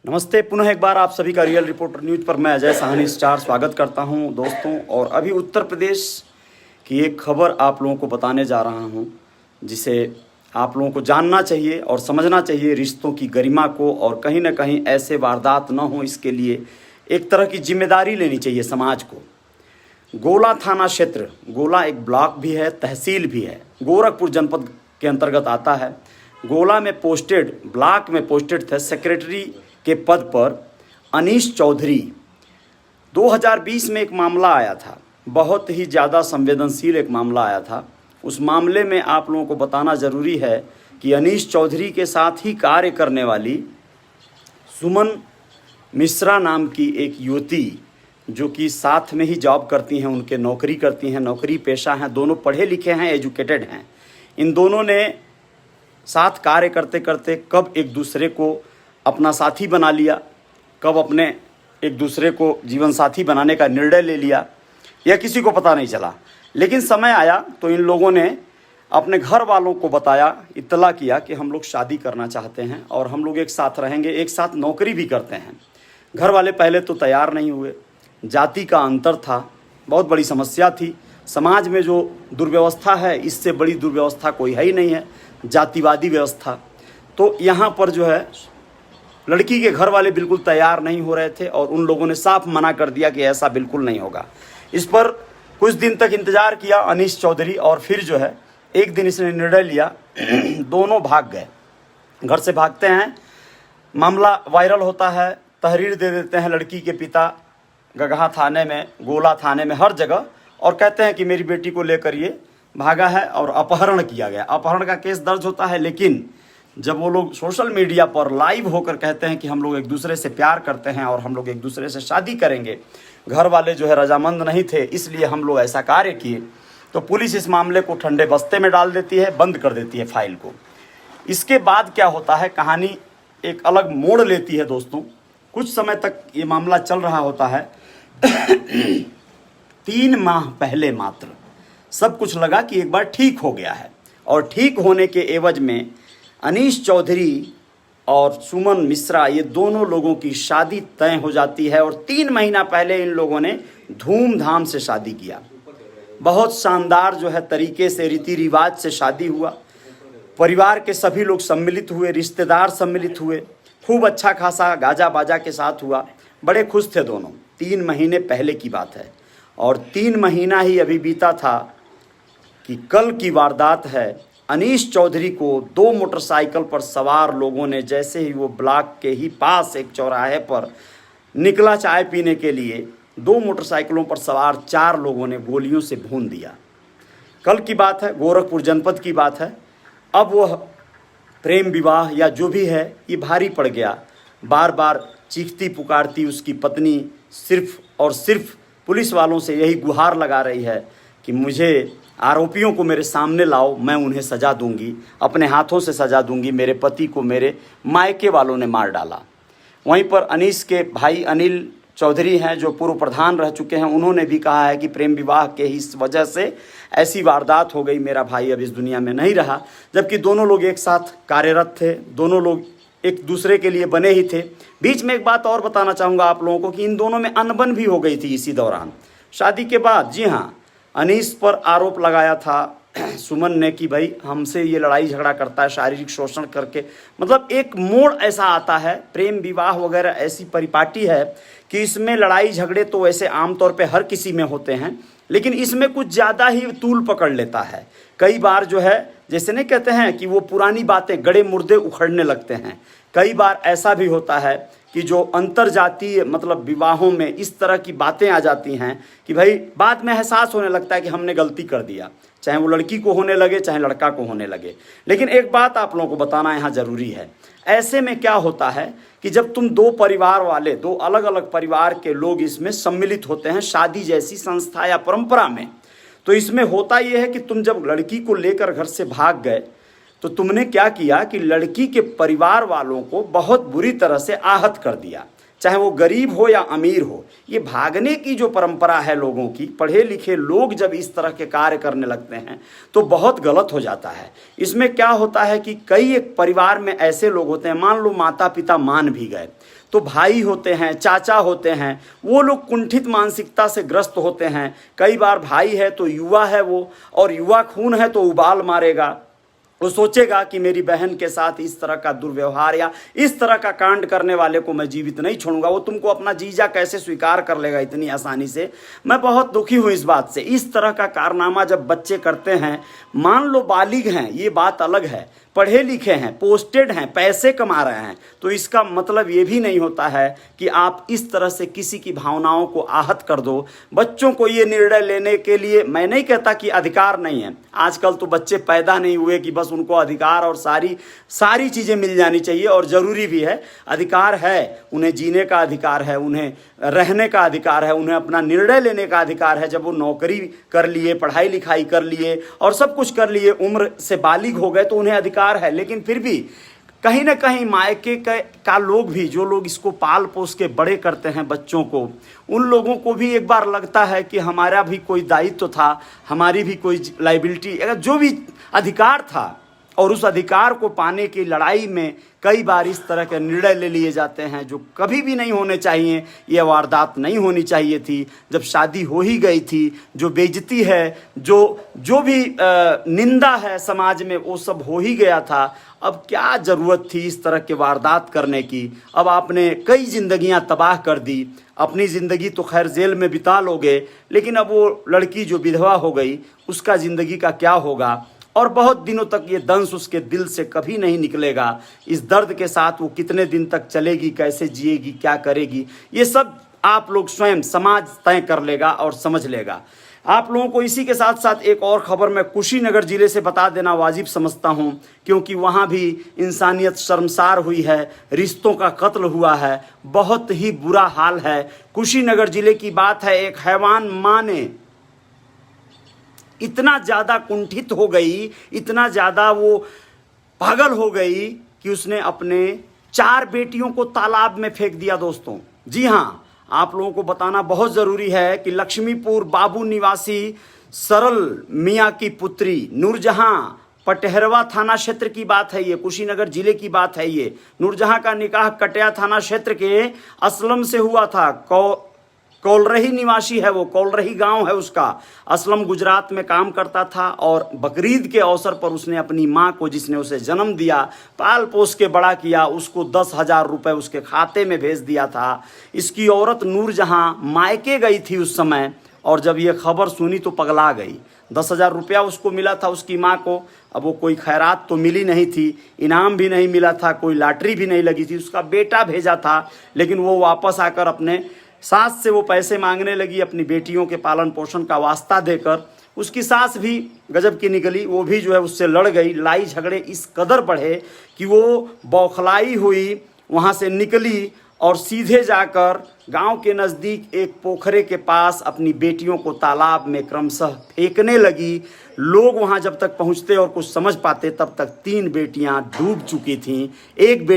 नमस्ते, पुनः एक बार आप सभी का रियल रिपोर्टर न्यूज पर मैं अजय साहनी स्टार स्वागत करता हूं दोस्तों। और अभी उत्तर प्रदेश की एक खबर आप लोगों को बताने जा रहा हूं, जिसे आप लोगों को जानना चाहिए और समझना चाहिए रिश्तों की गरिमा को, और कहीं ना कहीं ऐसे वारदात न हो इसके लिए एक तरह की जिम्मेदारी लेनी चाहिए समाज को। गोला थाना क्षेत्र, गोला एक ब्लॉक भी है, तहसील भी है, गोरखपुर जनपद के अंतर्गत आता है। गोला में पोस्टेड, ब्लॉक में पोस्टेड थे सेक्रेटरी के पद पर अनीश चौधरी। 2020 में एक मामला आया था, बहुत ही ज़्यादा संवेदनशील एक मामला आया था। उस मामले में आप लोगों को बताना ज़रूरी है कि अनीश चौधरी के साथ ही कार्य करने वाली सुमन मिश्रा नाम की एक युवती, जो कि साथ में ही जॉब करती हैं, उनके नौकरी करती हैं, नौकरी पेशा हैं, दोनों पढ़े लिखे हैं, एजुकेटेड हैं। इन दोनों ने साथ कार्य करते करते कब एक दूसरे को अपना साथी बना लिया, कब अपने एक दूसरे को जीवन साथी बनाने का निर्णय ले लिया, यह किसी को पता नहीं चला। लेकिन समय आया तो इन लोगों ने अपने घर वालों को बताया, इत्तला किया कि हम लोग शादी करना चाहते हैं और हम लोग एक साथ रहेंगे, एक साथ नौकरी भी करते हैं। घर वाले पहले तो तैयार नहीं हुए, जाति का अंतर था, बहुत बड़ी समस्या थी। समाज में जो दुर्व्यवस्था है, इससे बड़ी दुर्व्यवस्था कोई है ही नहीं है, जातिवादी व्यवस्था। तो यहाँ पर जो है लड़की के घर वाले बिल्कुल तैयार नहीं हो रहे थे और उन लोगों ने साफ मना कर दिया कि ऐसा बिल्कुल नहीं होगा। इस पर कुछ दिन तक इंतजार किया अनीश चौधरी, और फिर जो है एक दिन इसने निर्णय लिया, दोनों भाग गए। घर से भागते हैं, मामला वायरल होता है, तहरीर दे देते हैं लड़की के पिता गगहा थाने में, गोला थाने में, हर जगह, और कहते हैं कि मेरी बेटी को लेकर ये भागा है और अपहरण किया गया। अपहरण का केस दर्ज होता है, लेकिन जब वो लोग सोशल मीडिया पर लाइव होकर कहते हैं कि हम लोग एक दूसरे से प्यार करते हैं और हम लोग एक दूसरे से शादी करेंगे, घर वाले जो है रजामंद नहीं थे, इसलिए हम लोग ऐसा कार्य किए, तो पुलिस इस मामले को ठंडे बस्ते में डाल देती है, बंद कर देती है फाइल को। इसके बाद क्या होता है, कहानी एक अलग मोड़ लेती है दोस्तों। कुछ समय तक ये मामला चल रहा होता है। 3 माह पहले मात्र सब कुछ लगा कि एक बार ठीक हो गया है, और ठीक होने के एवज में अनीश चौधरी और सुमन मिश्रा, ये दोनों लोगों की शादी तय हो जाती है। और 3 महीना पहले इन लोगों ने धूमधाम से शादी किया, बहुत शानदार जो है तरीके से, रीति रिवाज से शादी हुआ। परिवार के सभी लोग सम्मिलित हुए, रिश्तेदार सम्मिलित हुए, खूब अच्छा खासा गाजा बाजा के साथ हुआ, बड़े खुश थे दोनों। 3 महीने पहले की बात है, और 3 महीना ही अभी बीता था कि कल की वारदात है। अनीश चौधरी को 2 मोटरसाइकिल पर सवार लोगों ने, जैसे ही वो ब्लॉक के ही पास एक चौराहे पर निकला चाय पीने के लिए, 2 मोटरसाइकिलों पर सवार 4 लोगों ने गोलियों से भून दिया। कल की बात है, गोरखपुर जनपद की बात है। अब वह प्रेम विवाह या जो भी है, ये भारी पड़ गया। बार बार चीखती पुकारती उसकी पत्नी सिर्फ और सिर्फ पुलिस वालों से यही गुहार लगा रही है कि मुझे आरोपियों को मेरे सामने लाओ, मैं उन्हें सजा दूंगी, अपने हाथों से सजा दूंगी। मेरे पति को मेरे मायके वालों ने मार डाला। वहीं पर अनीश के भाई अनिल चौधरी हैं, जो पूर्व प्रधान रह चुके हैं, उन्होंने भी कहा है कि प्रेम विवाह के इस वजह से ऐसी वारदात हो गई, मेरा भाई अब इस दुनिया में नहीं रहा। जबकि दोनों लोग एक साथ कार्यरत थे, दोनों लोग एक दूसरे के लिए बने ही थे। बीच में एक बात और बताना चाहूँगा आप लोगों को कि इन दोनों में अनबन भी हो गई थी इसी दौरान, शादी के बाद। जी हाँ, अनीश पर आरोप लगाया था सुमन ने कि भाई हमसे ये लड़ाई झगड़ा करता है, शारीरिक शोषण करके। मतलब एक मोड़ ऐसा आता है, प्रेम विवाह वगैरह ऐसी परिपाटी है कि इसमें लड़ाई झगड़े तो वैसे आमतौर पे हर किसी में होते हैं, लेकिन इसमें कुछ ज़्यादा ही तूल पकड़ लेता है। कई बार जो है, जैसे नहीं कहते हैं कि वो पुरानी बातें, गड़े मुर्दे उखड़ने लगते हैं। कई बार ऐसा भी होता है कि जो अंतरजातीय मतलब विवाहों में इस तरह की बातें आ जाती हैं कि भाई बाद में एहसास होने लगता है कि हमने गलती कर दिया, चाहे वो लड़की को होने लगे चाहे लड़का को होने लगे। लेकिन एक बात आप लोगों को बताना यहाँ ज़रूरी है, ऐसे में क्या होता है कि जब तुम 2 परिवार वाले, 2 अलग अलग परिवार के लोग इसमें सम्मिलित होते हैं शादी जैसी संस्था या परंपरा में, तो इसमें होता यह है कि तुम जब लड़की को लेकर घर से भाग गए, तो तुमने क्या किया कि लड़की के परिवार वालों को बहुत बुरी तरह से आहत कर दिया। चाहे वो गरीब हो या अमीर हो। ये भागने की जो परंपरा है लोगों की, पढ़े लिखे लोग जब इस तरह के कार्य करने लगते हैं तो बहुत गलत हो जाता है। इसमें क्या होता है कि कई एक परिवार में ऐसे लोग होते हैं, मान लो माता पिता मान भी गए, तो भाई होते हैं, चाचा होते हैं, वो लोग कुंठित मानसिकता से ग्रस्त होते हैं। कई बार भाई है तो युवा है वो, और युवा खून है तो उबाल मारेगा। वो सोचेगा कि मेरी बहन के साथ इस तरह का दुर्व्यवहार या इस तरह का कांड करने वाले को मैं जीवित नहीं छोड़ूंगा। वो तुमको अपना जीजा कैसे स्वीकार कर लेगा इतनी आसानी से। मैं बहुत दुखी हूँ इस बात से। इस तरह का कारनामा जब बच्चे करते हैं, मान लो बालिग हैं, ये बात अलग है, पढ़े लिखे हैं, पोस्टेड हैं, पैसे कमा रहे हैं, तो इसका मतलब ये भी नहीं होता है कि आप इस तरह से किसी की भावनाओं को आहत कर दो। बच्चों को ये निर्णय लेने के लिए मैं नहीं कहता कि अधिकार नहीं है। आजकल तो बच्चे पैदा नहीं हुए कि बस उनको अधिकार और सारी चीज़ें मिल जानी चाहिए, और ज़रूरी भी है। अधिकार है, उन्हें जीने का अधिकार है, उन्हें रहने का अधिकार है, उन्हें अपना निर्णय लेने का अधिकार है। जब वो नौकरी कर लिए, पढ़ाई लिखाई कर लिए और सब कुछ कर लिए, उम्र से बालिग हो गए, तो उन्हें अधिकार है। लेकिन फिर भी कहीं ना कहीं मायके का लोग भी, जो लोग इसको पाल पोस के बड़े करते हैं बच्चों को, उन लोगों को भी एक बार लगता है कि हमारा भी कोई दायित्व था, हमारी भी कोई लायबिलिटी, अगर जो भी अधिकार था, और उस अधिकार को पाने की लड़ाई में कई बार इस तरह के निर्णय ले लिए जाते हैं जो कभी भी नहीं होने चाहिए। ये वारदात नहीं होनी चाहिए थी। जब शादी हो ही गई थी, जो बेइज्जती है, जो भी निंदा है समाज में, वो सब हो ही गया था। अब क्या ज़रूरत थी इस तरह के वारदात करने की। अब आपने कई जिंदगियां तबाह कर दी। अपनी ज़िंदगी तो खैर जेल में बिता लोगे, लेकिन अब वो लड़की जो विधवा हो गई, उसका ज़िंदगी का क्या होगा, और बहुत दिनों तक ये दंश उसके दिल से कभी नहीं निकलेगा। इस दर्द के साथ वो कितने दिन तक चलेगी, कैसे जिएगी, क्या करेगी, ये सब आप लोग स्वयं, समाज तय कर लेगा और समझ लेगा। आप लोगों को इसी के साथ साथ एक और खबर मैं कुशीनगर जिले से बता देना वाजिब समझता हूं, क्योंकि वहां भी इंसानियत शर्मसार हुई है, रिश्तों का कत्ल हुआ है, बहुत ही बुरा हाल है। कुशीनगर जिले की बात है। एक हैवान माँ ने इतना ज़्यादा कुंठित हो गई, इतना ज़्यादा वो पागल हो गई कि उसने अपने 4 बेटियों को तालाब में फेंक दिया। दोस्तों, जी हाँ, आप लोगों को बताना बहुत ज़रूरी है कि लक्ष्मीपुर बाबू निवासी सरल मियाँ की पुत्री नूरजहां, पटहरवा थाना क्षेत्र की बात है ये, कुशीनगर जिले की बात है ये। नूरजहां का निकाह कटिया थाना क्षेत्र के असलम से हुआ था। कौलरही निवासी है वो, कौलरही गांव है उसका। असलम गुजरात में काम करता था, और बकरीद के अवसर पर उसने अपनी मां को, जिसने उसे जन्म दिया, पाल पोस के बड़ा किया, उसको 10,000 रुपये उसके खाते में भेज दिया था। इसकी औरत नूरजहां मायके गई थी उस समय, और जब ये खबर सुनी तो पगला गई। 10,000 रुपया उसको मिला था उसकी माँ को। अब वो कोई खैरात तो मिली नहीं थी, इनाम भी नहीं मिला था, कोई लॉटरी भी नहीं लगी थी। उसका बेटा भेजा था, लेकिन वो वापस आकर अपने सास से वो पैसे मांगने लगी अपनी बेटियों के पालन पोषण का वास्ता देकर। उसकी सास भी गजब की निकली, वो भी जो है उससे लड़ गई। लड़ाई झगड़े इस कदर बढ़े कि वो बौखलाई हुई, वहाँ से निकली और सीधे जाकर गांव के नज़दीक एक पोखरे के पास अपनी बेटियों को तालाब में क्रमशः फेंकने लगी। लोग वहां जब तक पहुंचते और कुछ समझ पाते, तब तक 3 बेटियां डूब चुकी थीं। एक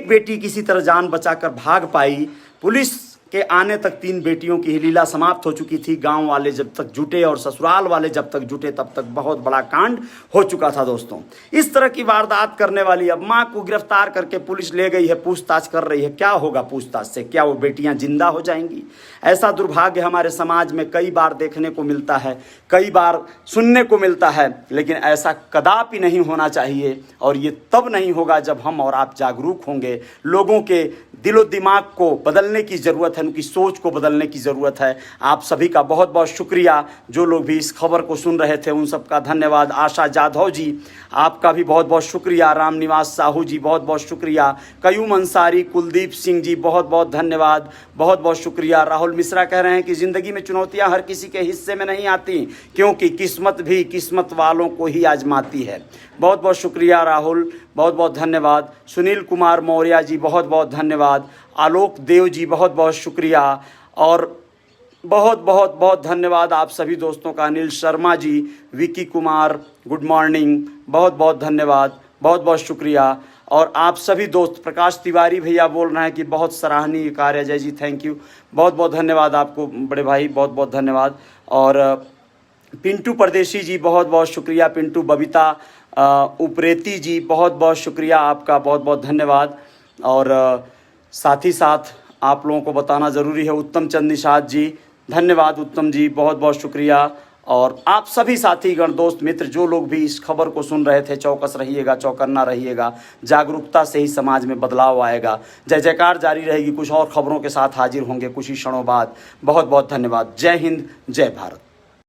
बेटी किसी तरह जान बचाकर भाग पाई। पुलिस के आने तक 3 बेटियों की लीला समाप्त हो चुकी थी। गांव वाले जब तक जुटे और ससुराल वाले जब तक जुटे, तब तक बहुत बड़ा कांड हो चुका था। दोस्तों, इस तरह की वारदात करने वाली अब मां को गिरफ्तार करके पुलिस ले गई है, पूछताछ कर रही है। क्या होगा पूछताछ से? क्या वो बेटियां जिंदा हो जाएंगी? ऐसा दुर्भाग्य हमारे समाज में कई बार देखने को मिलता है, कई बार सुनने को मिलता है, लेकिन ऐसा कदापि नहीं होना चाहिए। और ये तब नहीं होगा जब हम और आप जागरूक होंगे। लोगों के दिलो दिमाग को बदलने की ज़रूरत है, उनकी सोच को बदलने की ज़रूरत है। आप सभी का बहुत बहुत शुक्रिया। जो लोग भी इस खबर को सुन रहे थे उन सबका धन्यवाद। आशा जाधव जी, आपका भी बहुत बहुत शुक्रिया। राम निवास साहू जी, बहुत बहुत शुक्रिया। कयूम अंसारी, कुलदीप सिंह जी, बहुत बहुत धन्यवाद, बहुत बहुत शुक्रिया। राहुल मिश्रा कह रहे हैं कि ज़िंदगी में चुनौतियां हर किसी के हिस्से में नहीं आती, क्योंकि किस्मत भी किस्मत वालों को ही आजमाती है। बहुत बहुत शुक्रिया राहुल, बहुत बहुत धन्यवाद। सुनील कुमार मौर्य जी, बहुत बहुत धन्यवाद। आलोक देव जी, बहुत बहुत शुक्रिया। और बहुत बहुत बहुत धन्यवाद आप सभी दोस्तों का। अनिल शर्मा जी, विकी कुमार, गुड मॉर्निंग, बहुत बहुत धन्यवाद, बहुत बहुत शुक्रिया। और आप सभी दोस्त, प्रकाश तिवारी भैया बोल रहे हैं कि बहुत सराहनीय कार्य अजय जी, थैंक यू, बहुत बहुत धन्यवाद आपको बड़े भाई, बहुत बहुत धन्यवाद। और पिंटू परदेशी जी बहुत बहुत शुक्रिया, पिंटू, बबीता उप्रेती जी बहुत बहुत शुक्रिया आपका, बहुत बहुत धन्यवाद। और साथ ही साथ आप लोगों को बताना ज़रूरी है, उत्तम चंद निषाद जी, धन्यवाद उत्तम जी, बहुत बहुत शुक्रिया। और आप सभी साथीगण, दोस्त मित्र, जो लोग भी इस खबर को सुन रहे थे, चौकस रहिएगा, चौकन्ना रहिएगा, जागरूकता से ही समाज में बदलाव आएगा। जय जयकार जारी रहेगी, कुछ और खबरों के साथ हाजिर होंगे कुछ ही क्षणों बाद। बहुत बहुत धन्यवाद। जय हिंद, जय भारत।